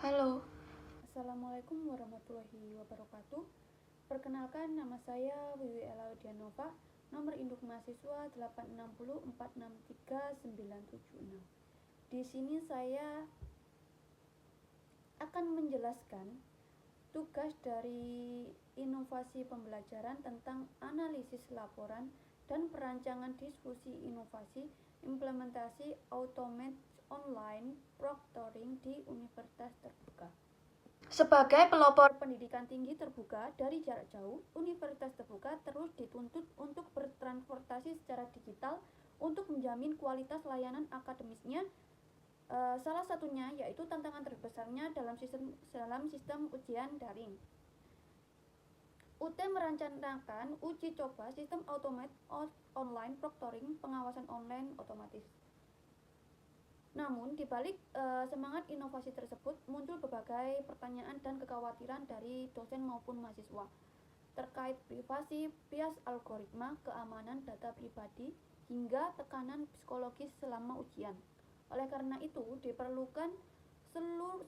Halo. Assalamualaikum warahmatullahi wabarakatuh. Perkenalkan, nama saya Wiwi Elaudianova, nomor induk mahasiswa 860463976. Di sini saya akan menjelaskan tugas dari inovasi pembelajaran tentang analisis laporan dan perancangan diskusi inovasi implementasi automated online proctoring di Universitas Terbuka. Sebagai pelopor pendidikan tinggi terbuka dari jarak jauh, Universitas Terbuka terus dituntut untuk bertransportasi secara digital untuk menjamin kualitas layanan akademisnya. Salah satunya yaitu tantangan terbesarnya dalam sistem ujian daring. UT merencanakan uji coba sistem automated online proctoring pengawasan online otomatis. Namun, di balik semangat inovasi tersebut, muncul berbagai pertanyaan dan kekhawatiran dari dosen maupun mahasiswa terkait privasi, bias algoritma, keamanan data pribadi, hingga tekanan psikologis selama ujian. Oleh karena itu, diperlukan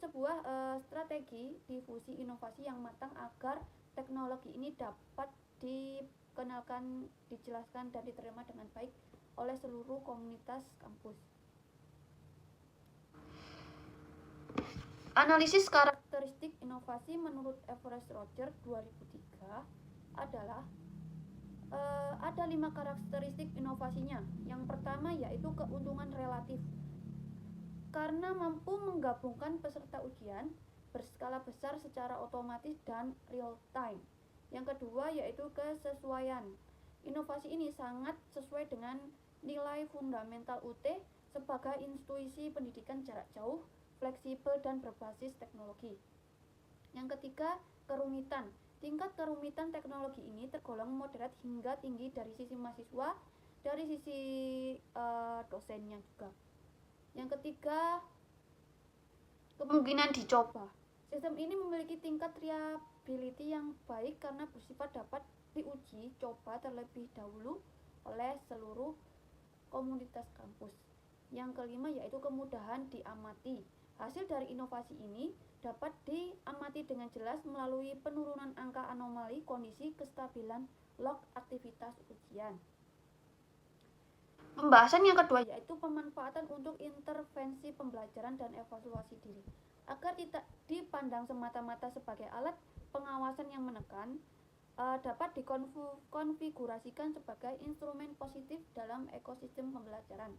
sebuah strategi difusi inovasi yang matang agar teknologi ini dapat dikenalkan, dijelaskan, dan diterima dengan baik oleh seluruh komunitas kampus. Analisis karakteristik inovasi menurut Everest Roger 2003 adalah ada 5 karakteristik inovasinya. Yang pertama yaitu keuntungan relatif, karena mampu menggabungkan peserta ujian berskala besar secara otomatis dan real time. Yang kedua yaitu kesesuaian. Inovasi ini sangat sesuai dengan nilai fundamental UT sebagai institusi pendidikan jarak jauh, fleksibel dan berbasis teknologi. Yang ketiga, kerumitan. Tingkat kerumitan teknologi ini tergolong moderat hingga tinggi dari sisi mahasiswa, dari sisi dosennya juga. Yang ketiga, kemungkinan dicoba. Sistem ini memiliki tingkat reliability yang baik karena bersifat dapat diuji coba terlebih dahulu oleh seluruh komunitas kampus. Yang kelima yaitu kemudahan diamati. Hasil dari inovasi ini dapat diamati dengan jelas melalui penurunan angka anomali kondisi kestabilan log aktivitas ujian. Pembahasan yang kedua yaitu pemanfaatan untuk intervensi pembelajaran dan evaluasi diri. Agar tidak dipandang semata-mata sebagai alat pengawasan yang menekan, dapat dikonfigurasikan sebagai instrumen positif dalam ekosistem pembelajaran.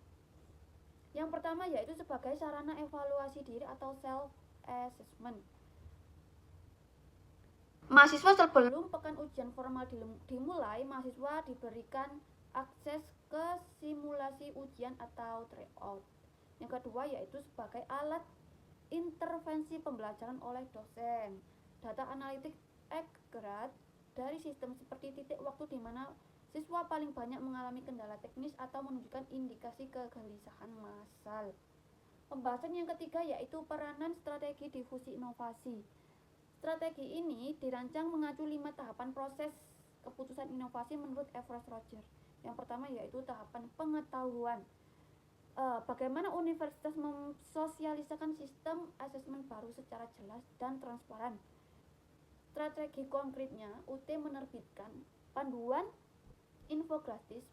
Yang pertama yaitu sebagai sarana evaluasi diri atau self-assessment. Mahasiswa sebelum pekan ujian formal dimulai, mahasiswa diberikan akses ke simulasi ujian atau tryout. Yang kedua yaitu sebagai alat intervensi pembelajaran oleh dosen. Data analitik akurat dari sistem seperti titik waktu di mana siswa paling banyak mengalami kendala teknis atau menunjukkan indikasi kegelisahan massal. Pembahasan yang ketiga yaitu peranan strategi difusi inovasi. Strategi ini dirancang mengacu 5 tahapan proses keputusan inovasi menurut Everest Roger. Yang pertama yaitu tahapan pengetahuan. Bagaimana universitas mensosialisakan sistem asesmen baru secara jelas dan transparan. Strategi konkretnya, UT menerbitkan panduan infografis,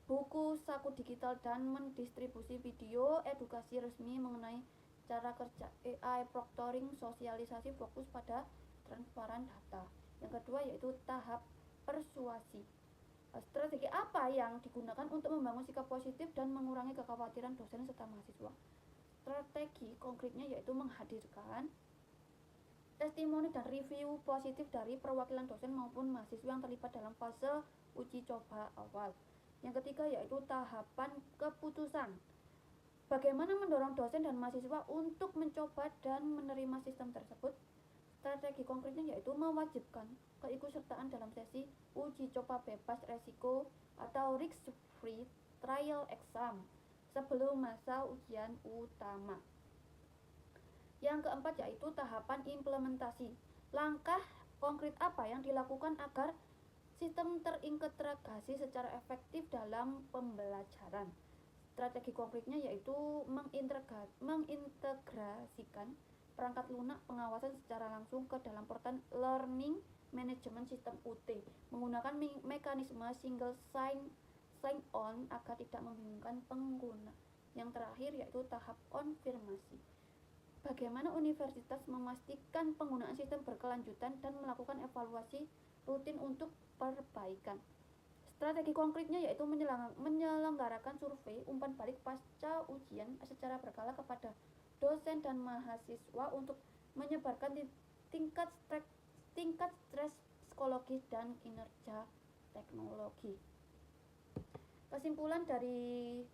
buku saku digital dan mendistribusi video edukasi resmi mengenai cara kerja AI proctoring, sosialisasi fokus pada transparan data. Yang kedua yaitu tahap persuasi. Strategi apa yang digunakan untuk membangun sikap positif dan mengurangi kekhawatiran dosen serta mahasiswa? Strategi konkretnya yaitu menghadirkan testimoni dan review positif dari perwakilan dosen maupun mahasiswa yang terlibat dalam fase uji coba awal. Yang ketiga yaitu tahapan keputusan. Bagaimana mendorong dosen dan mahasiswa untuk mencoba dan menerima sistem tersebut? Strategi konkretnya yaitu mewajibkan keikutsertaan dalam sesi uji coba bebas resiko atau risk-free trial exam sebelum masa ujian utama. Yang keempat yaitu tahapan implementasi. Langkah konkret apa yang dilakukan agar sistem terintegrasi secara efektif dalam pembelajaran? Strategi konkretnya yaitu mengintegrasikan perangkat lunak pengawasan secara langsung ke dalam portal Learning Management System UT menggunakan mekanisme single sign-on agar tidak membingungkan pengguna. Yang terakhir yaitu tahap konfirmasi. Bagaimana universitas memastikan penggunaan sistem berkelanjutan dan melakukan evaluasi rutin untuk perbaikan. Strategi konkretnya yaitu menyelenggarakan survei umpan balik pasca ujian secara berkala kepada dosen dan mahasiswa untuk menyebarkan tingkat stres psikologis dan kinerja teknologi. Kesimpulan dari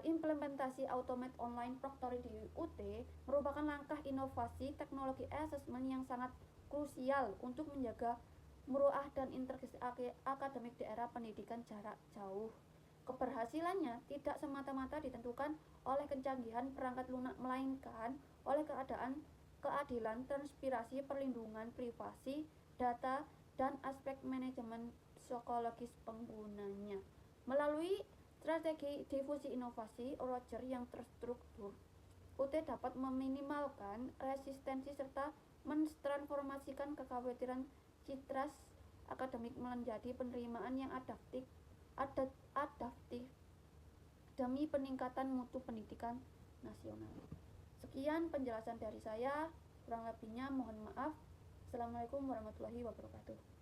implementasi Automate Online Proctoring di UT merupakan langkah inovasi teknologi assessment yang sangat krusial untuk menjaga muruah dan integrasi akademik di era pendidikan jarak jauh. Keberhasilannya tidak semata-mata ditentukan oleh kecanggihan perangkat lunak, melainkan oleh keadilan, transparansi, perlindungan privasi, data, dan aspek manajemen psikologis penggunanya. Melalui strategi difusi inovasi Roger yang terstruktur, UT dapat meminimalkan resistensi serta mentransformasikan kekhawatiran citra akademik menjadi penerimaan yang adaptif demi peningkatan mutu pendidikan nasional. Sekian penjelasan dari saya, kurang lebihnya mohon maaf. Assalamualaikum warahmatullahi wabarakatuh.